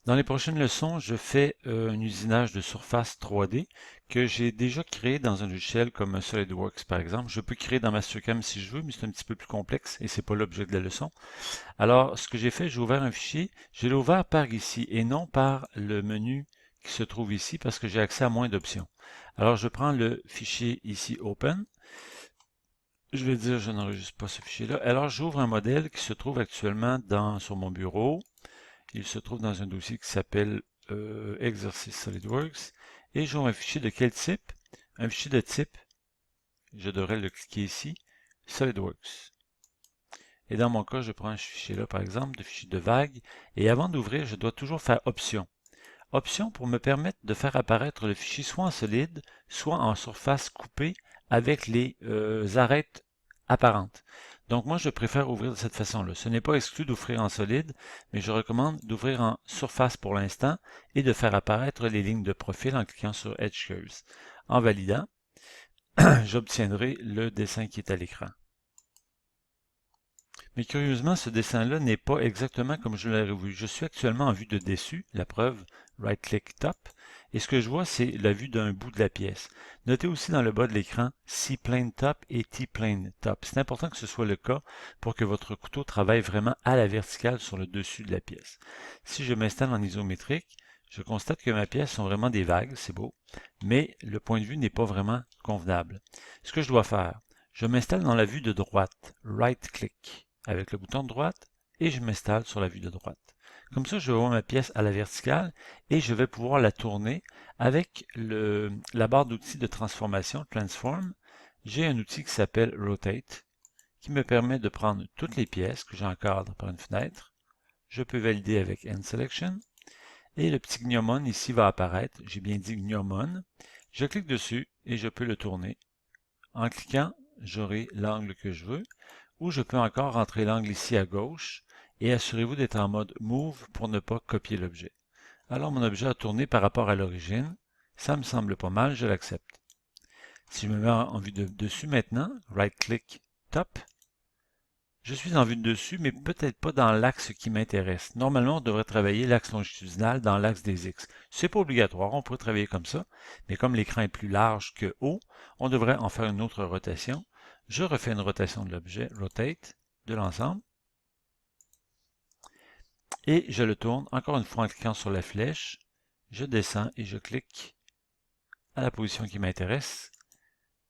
Dans les prochaines leçons, je fais un usinage de surface 3D que j'ai déjà créé dans un logiciel comme SolidWorks par exemple. Je peux créer dans Mastercam si je veux, mais c'est un petit peu plus complexe et c'est pas l'objet de la leçon. Alors, ce que j'ai fait, j'ai ouvert un fichier, je l'ai ouvert par ici et non par le menu qui se trouve ici parce que j'ai accès à moins d'options. Alors, je prends le fichier ici Open. Je vais dire, je n'enregistre pas ce fichier-là. Alors, j'ouvre un modèle qui se trouve actuellement sur mon bureau. Il se trouve dans un dossier qui s'appelle Exercice SolidWorks. Et j'ouvre un fichier de quel type? Un fichier de type, je devrais le cliquer ici, SolidWorks. Et dans mon cas, je prends ce fichier-là, par exemple, de fichier de vague. Et avant d'ouvrir, je dois toujours faire Option. Option pour me permettre de faire apparaître le fichier soit en solide, soit en surface coupée avec les arêtes apparentes. Donc moi, je préfère ouvrir de cette façon-là. Ce n'est pas exclu d'ouvrir en solide, mais je recommande d'ouvrir en surface pour l'instant et de faire apparaître les lignes de profil en cliquant sur Edge Curves. En validant, j'obtiendrai le dessin qui est à l'écran. Mais curieusement, ce dessin-là n'est pas exactement comme je l'aurais vu. Je suis actuellement en vue de dessus, la preuve, right-click top, et ce que je vois, c'est la vue d'un bout de la pièce. Notez aussi dans le bas de l'écran C-plane top et T-plane top. C'est important que ce soit le cas pour que votre couteau travaille vraiment à la verticale sur le dessus de la pièce. Si je m'installe en isométrique, je constate que mes pièces sont vraiment des vagues, c'est beau, mais le point de vue n'est pas vraiment convenable. Ce que je dois faire, je m'installe dans la vue de droite, right-click avec le bouton de droite et je m'installe sur la vue de droite. Comme ça, je vois ma pièce à la verticale et je vais pouvoir la tourner avec la barre d'outils de transformation, Transform. J'ai un outil qui s'appelle Rotate qui me permet de prendre toutes les pièces que j'encadre par une fenêtre. Je peux valider avec End Selection et le petit gnomon ici va apparaître. J'ai bien dit gnomon. Je clique dessus et je peux le tourner. En cliquant, j'aurai l'angle que je veux. Ou je peux encore rentrer l'angle ici à gauche et assurez-vous d'être en mode Move pour ne pas copier l'objet. Alors mon objet a tourné par rapport à l'origine. Ça me semble pas mal, je l'accepte. Si je me mets en vue de dessus maintenant, right-click, top, je suis en vue de dessus, mais peut-être pas dans l'axe qui m'intéresse. Normalement, on devrait travailler l'axe longitudinal dans l'axe des X. C'est pas obligatoire, on pourrait travailler comme ça, mais comme l'écran est plus large que haut, on devrait en faire une autre rotation. Je refais une rotation de l'objet, rotate, de l'ensemble, et je le tourne encore une fois en cliquant sur la flèche. Je descends et je clique à la position qui m'intéresse,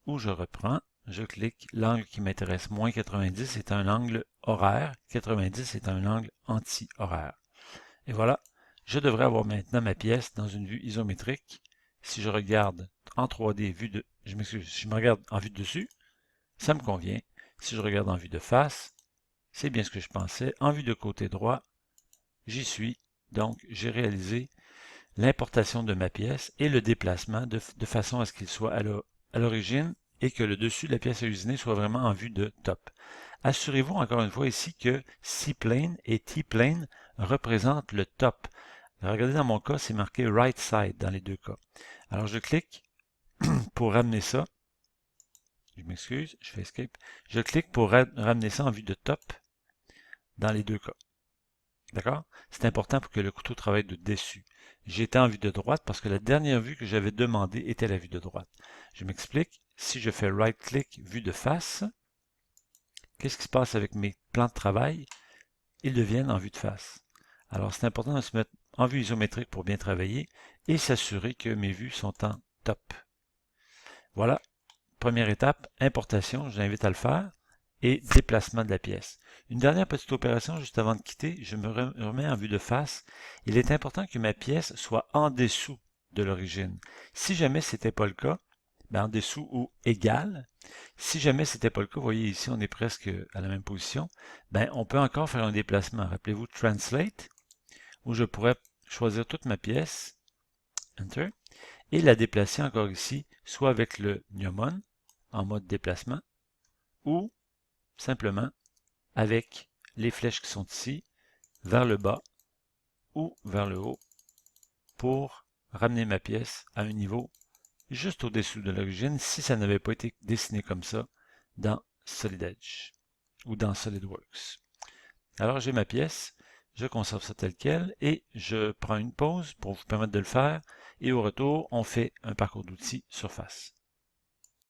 où je reprends. Je clique l'angle qui m'intéresse, moins 90 est un angle horaire, 90 est un angle anti-horaire. Et voilà, je devrais avoir maintenant ma pièce dans une vue isométrique. Si je regarde en 3D, je m'excuse, si je me regarde en vue de dessus, ça me convient. Si je regarde en vue de face, c'est bien ce que je pensais. En vue de côté droit, j'y suis. Donc, j'ai réalisé l'importation de ma pièce et le déplacement de façon à ce qu'il soit à l'origine et que le dessus de la pièce à usiner soit vraiment en vue de top. Assurez-vous encore une fois ici que C-plane et T-plane représentent le top. Regardez dans mon cas, c'est marqué right side dans les deux cas. Alors je clique pour ramener ça. Je m'excuse, je fais escape. Je clique pour ramener ça en vue de top dans les deux cas. D'accord? C'est important pour que le couteau travaille de dessus. J'étais en vue de droite parce que la dernière vue que j'avais demandée était la vue de droite. Je m'explique. Si je fais right-click, vue de face, qu'est-ce qui se passe avec mes plans de travail? Ils deviennent en vue de face. Alors, c'est important de se mettre en vue isométrique pour bien travailler et s'assurer que mes vues sont en top. Voilà. Première étape, importation, je l'invite à le faire, et déplacement de la pièce. Une dernière petite opération juste avant de quitter, je me remets en vue de face. Il est important que ma pièce soit en dessous de l'origine. Si jamais ce n'était pas le cas, ben en dessous ou égal. Si jamais ce n'était pas le cas, vous voyez ici on est presque à la même position, ben on peut encore faire un déplacement. Rappelez-vous Translate, où je pourrais choisir toute ma pièce, Enter, et la déplacer encore ici, soit avec le gnomon en mode déplacement, ou simplement avec les flèches qui sont ici, vers le bas ou vers le haut, pour ramener ma pièce à un niveau juste au-dessous de l'origine si ça n'avait pas été dessiné comme ça dans Solid Edge ou dans SolidWorks. Alors j'ai ma pièce, je conserve ça tel quel et je prends une pause pour vous permettre de le faire. Et au retour, on fait un parcours d'outils surface.